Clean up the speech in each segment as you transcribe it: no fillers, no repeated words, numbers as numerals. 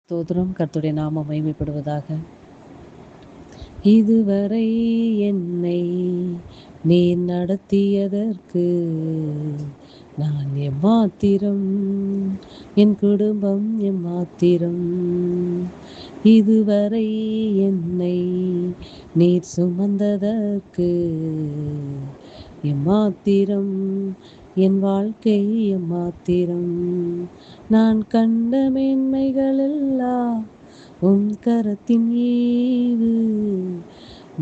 ஸ்தோத்திரம். கர்த்தருடைய நாமம் மகிமைப்படுவதாக. இதுவரை என்னை நீர் நடத்தியதற்கு நான் எம்மாத்திரம், என் குடும்பம் எம்மாத்திரம். இதுவரை என்னை நீர் சுமந்ததற்கு எம்மாத்திரம், என் வாழ்க்கை எம்மாத்திரம். நான் கண்ட மேன்மைகள் எல்லாம் உம் கரத்தின் ஈவு,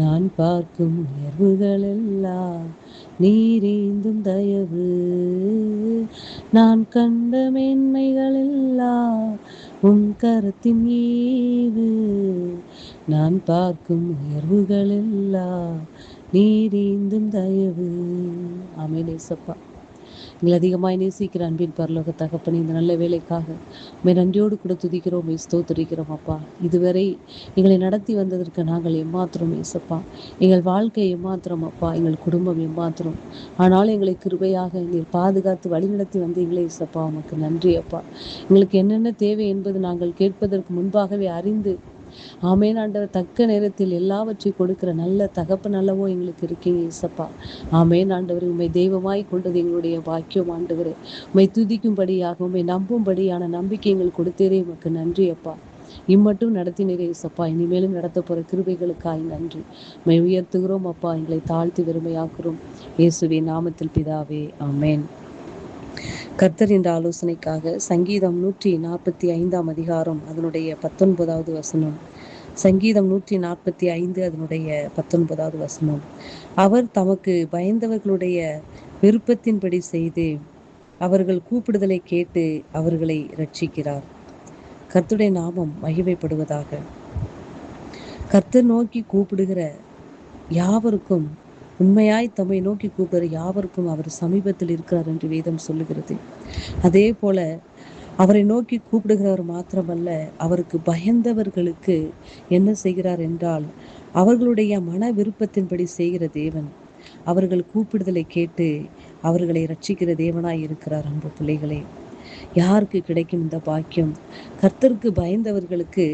நான் பார்க்கும் உயர்வுகள் எல்லாம் நீரேந்தும் தயவு. நான் கண்ட மேன்மைகள் எல்லாம் உம் கரத்தின் ஈவு, நான் பார்க்கும் உயர்வுகள் எல்லாம் நீரேந்தும் தயவு. ஆமென் இயேசப்பா. எங்களை அதிகமாய் நேசிக்கிற அன்பின் பரலோக தகப்பனே, இந்த நல்ல வேலைக்காக உம்மை நன்றியோடு கூட துதிக்கிறோம், ஸ்தோத்திரிக்கிறோம் அப்பா. இதுவரை எங்களை நடத்தி வந்ததற்கு நாங்கள் எம்மாத்திரம் ஏசப்பா. எங்கள் வாழ்க்கை எம்மாத்திரம் அப்பா, எங்கள் குடும்பம் எம்மாத்திரம். ஆனால் எங்களை கிருபையாக நீர் பாதுகாத்து வழிநடத்தி வந்தீங்களே ஏசப்பா, உமக்கு நன்றி அப்பா. எங்களுக்கு என்னென்ன தேவை என்பது நாங்கள் கேட்பதற்கு முன்பாகவே அறிந்து, ஆமென் ஆண்டவர், தக்க நேரத்தில் எல்லாவற்றையும் கொடுக்கிற நல்ல தகப்பன் அல்லவோ எங்களுக்கு இருக்கீங்க இசப்பா. ஆமென் ஆண்டவர், உம்மை தெய்வமாய் கொண்டது எங்களுடைய பாக்கியம் ஆண்டவரே. உம்மை துதிக்கும்படியாக, உம்மை நம்பும்படியான நம்பிக்கை எங்களுக்கு கொடுத்தேரே, உமக்கு நன்றி அப்பா. இம்மட்டும் நடத்தினரே இசப்பா, இனிமேலும் நடத்த போற கிருபைகளுக்காய் நன்றி. உம்மை உயர்த்துகிறோம் அப்பா, எங்களை தாழ்த்தி வெறுமையாக்குறோம். இயேசுவின் நாமத்தில் பிதாவே, ஆமென். கர்த்தர் என்ற ஆலோசனைக்காக சங்கீதம் 145 அதிகாரம் அதனுடைய 19வது வசனம். சங்கீதம் 145 அதனுடைய 19வது வசனம். அவர் தமக்கு பயந்தவர்களுடைய விருப்பத்தின்படி செய்து அவர்கள் கூப்பிடுதலை கேட்டு அவர்களை ரட்சிக்கிறார். கர்த்தருடைய நாமம் மகிமைப்படுவதாக. கர்த்தர் நோக்கி கூப்பிடுகிற யாவருக்கும், உண்மையாய் தம்மை நோக்கி கூப்பிடுகிற யாவருக்கும் அவர் சமீபத்தில் இருக்கிறார் என்று வேதம் சொல்லுகிறது. அதே போல அவரை நோக்கி கூப்பிடுகிறவர் மாத்திரமல்ல, அவருக்கு பயந்தவர்களுக்கு என்ன செய்கிறார் என்றால், அவர்களுடைய மன விருப்பத்தின்படி செய்கிற தேவன். அவர்கள் கூப்பிடுதலை கேட்டு அவர்களை ரட்சிக்கிற தேவனாய் இருக்கிறார். அன்பு பிள்ளைகளே, யாருக்கு கிடைக்கும் இந்த பாக்கியம்? கர்த்தருக்கு பயந்தவர்களுக்கு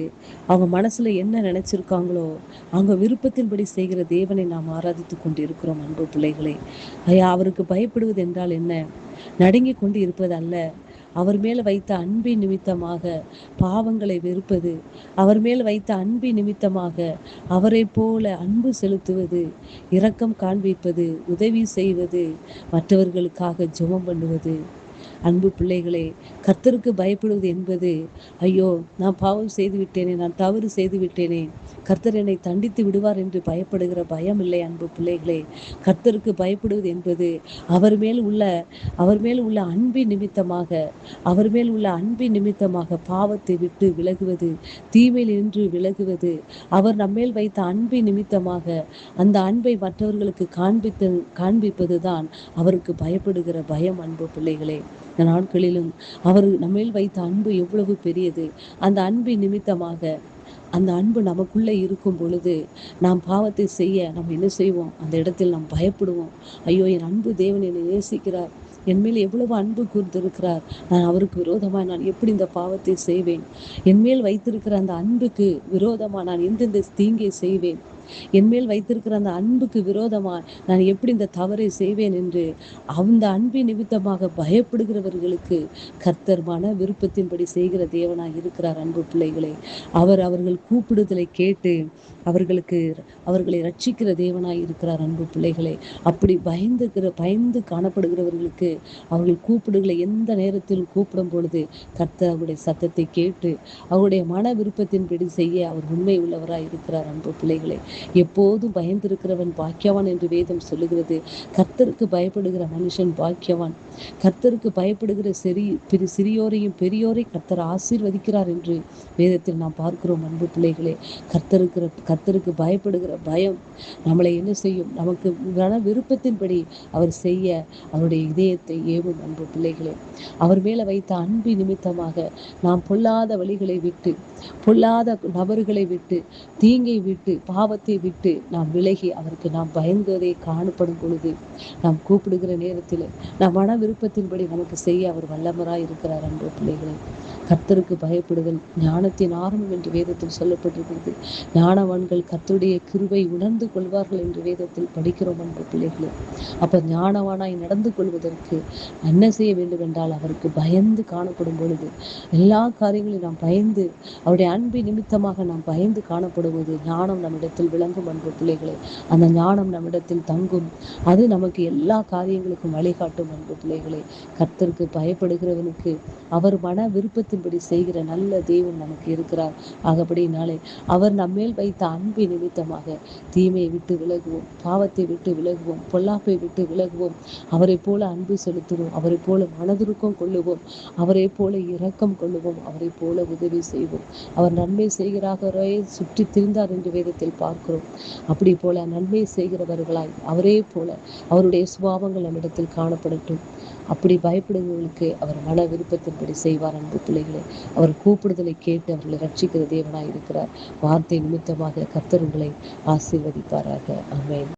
அவங்க மனசுல என்ன நினைச்சிருக்காங்களோ அவங்க விருப்பத்தின்படி செய்கிற தேவனை நாம் ஆராதித்து கொண்டு இருக்கிறோம். அன்பு பிள்ளைகளே, அவருக்கு பயப்படுவது என்றால் என்ன? நடுங்கி கொண்டு இருப்பது அல்ல. அவர் மேல் வைத்த அன்பின் நிமித்தமாக பாவங்களை வெறுப்பது, அவர் மேல் வைத்த அன்பின் நிமித்தமாக அவரை போல அன்பு செலுத்துவது, இரக்கம் காண்பிப்பது, உதவி செய்வது, மற்றவர்களுக்காக ஜெபம் பண்ணுவது. அன்பு பிள்ளைகளே, கர்த்தருக்கு பயப்படுவது என்பது, ஐயோ நான் பாவம் செய்து விட்டேனே, நான் தவறு செய்து விட்டேனே, கர்த்தர் என்னை தண்டித்து விடுவார் என்று பயப்படுகிற பயம் இல்லை. அன்பு பிள்ளைகளே, கர்த்தருக்கு பயப்படுவது என்பது அவர் மேல் உள்ள அன்பின் நிமித்தமாக, அவர் மேல் உள்ள அன்பின் நிமித்தமாக பாவத்தை விட்டு விலகுவது, தீமையில் நின்று விலகுவது, அவர் நம்மேல் வைத்த அன்பின் நிமித்தமாக அந்த அன்பை மற்றவர்களுக்கு காண்பிப்பதுதான் அவருக்கு பயப்படுகிற பயம். அன்பு பிள்ளைகளே, இந்த நாட்களிலும் அவர் நம்மேல் வைத்த அன்பு எவ்வளவு பெரியது. அந்த அன்பின் நிமித்தமாக, அந்த அன்பு நமக்குள்ளே இருக்கும் பொழுது நாம் பாவத்தை செய்ய நம்ம என்ன செய்வோம்? அந்த இடத்தில் நாம் பயப்படுவோம். ஐயோ, என் அன்பு தேவன் என்னை நேசிக்கிறார், என் மேல் எவ்வளவு அன்பு கூர்ந்திருக்கிறார், நான் அவருக்கு விரோதமாக நான் எப்படி இந்த பாவத்தை செய்வேன்? என் மேல் வைத்திருக்கிற அந்த அன்புக்கு விரோதமாக நான் எந்தெந்த தீங்கை செய்வேன்? என் மேல் வைத்திருக்கிற அந்த அன்புக்கு விரோதமா நான் எப்படி இந்த தவறை செய்வேன் என்று அந்த அன்பின் நிமித்தமாக பயப்படுகிறவர்களுக்கு கர்த்தர் மன விருப்பத்தின்படி செய்கிற தேவனாய் இருக்கிறார். அன்பு பிள்ளைகளே, அவர்கள் கூப்பிடுதலை கேட்டு அவர்களை ரட்சிக்கிற தேவனாய் இருக்கிறார். அன்பு பிள்ளைகளே, அப்படி பயந்து காணப்படுகிறவர்களுக்கு அவர்கள் கூப்பிடுகளை எந்த நேரத்திலும் கூப்பிடும் பொழுது கர்த்தர் அவருடைய சத்தத்தை கேட்டு அவருடைய மன விருப்பத்தின்படி செய்ய அவர் உண்மை உள்ளவராய் இருக்கிறார். அன்பு பிள்ளைகளே, எப்போதும் பயந்திருக்கிறவன் பாக்கியவான் என்று வேதம் சொல்லுகிறது. கர்த்தருக்கு பயப்படுகிற மனுஷன் பாக்கியவான். கர்த்தருக்கு பயப்படுகிற சிறியோரையும் பெரியோரை கர்த்தர் ஆசீர்வதிக்கிறார் என்று வேதத்தில் நாம் பார்க்கிறோம். அன்பு பிள்ளைகளே, கர்த்தருக்கு பயப்படுகிற பயம் நம்மளை என்ன செய்யும்? நமக்கு விருப்பத்தின்படி அவர் செய்ய அவருடைய இதயத்தை ஏவும். அன்பு பிள்ளைகளே, அவர் மேல வைத்த அன்பு நிமித்தமாக நாம் பொல்லாத வழிகளை விட்டு, பொல்லாத நபர்களை விட்டு, தீங்கை விட்டு, பாவத்தை பாவத்தை விட்டு நாம் விலகி அவருக்கு நாம் பயந்ததை காணப்படும் பொழுது, நாம் கூப்பிடுகிற நேரத்தில் நாம் மன விருப்பத்தின்படி நமக்கு செய்ய அவர் வல்லவராய் இருக்கிறார். அன்பு பிள்ளைகளே, கர்த்தருக்கு பயப்படுதல் ஞானத்தின் ஆரம்பம் என்று வேதத்தில் சொல்லப்பட்டிருக்கிறது. ஞானவான்கள் கர்த்தருடைய கிருபை உணர்ந்து கொள்வார்கள் என்று வேதத்தில் படிக்கிறோம். அன்பு பிள்ளைகளே, அப்ப ஞானவானாய் நடந்து கொள்வதற்கு என்ன செய்ய வேண்டும் என்றால், அவருக்கு பயந்து காணப்படும் பொழுது, எல்லா காரியங்களையும் நாம் பயந்து, அவருடைய அன்பின் நிமித்தமாக நாம் பயந்து காணப்படுவது ஞானம் நம்மிடத்தில் விளங்கும். அன்பு பிள்ளைகளே, அந்த ஞானம் நம்மிடத்தில் தங்கும். அது நமக்கு எல்லா காரியங்களுக்கும் வழிகாட்டும். அன்பு பிள்ளைகளே, கர்த்தருக்கு பயப்படுகிறவனுக்கு அவர் மன விருப்பத்தின்படி செய்கிற நல்ல தேவன் நமக்கு இருக்கிறார். ஆகபடினாலே அவர் நம்மேல் வைத்த அன்பின் நிமித்தமாக தீமையை விட்டு விலகுவோம், பாவத்தை விட்டு விலகுவோம், பொல்லாப்பை விட்டு விலகுவோம். அவரை போல அன்பு செலுத்துவோம், அவரை போல மனதுருக்கம் கொள்ளுவோம், அவரை போல இரக்கம் கொள்ளுவோம், அவரை போல உதவி செய்வோம். அவர் நன்மை செய்கிறாரே சுற்றி திரிந்தார் என்று வேதத்தில் பார்க்கிறோம். அப்படி போல நன்மை செய்கிறவர்களாய் அவரே போல அவருடைய சுபாவங்கள் நம்மிடத்தில் காணப்படட்டும். அப்படி பயப்படுபவர்களுக்கு அவர் மன விருப்பத்தின்படி செய்வார். அன்பு பிள்ளைகளே, அவர் கூப்பிடுதலை கேட்டு அவர்களை ரட்சிக்கிற தேவனாய் இருக்கிறார். வார்த்தை நிமித்தமாக கர்த்தர் உங்களை ஆசீர்வதிப்பாராக. ஆமென்.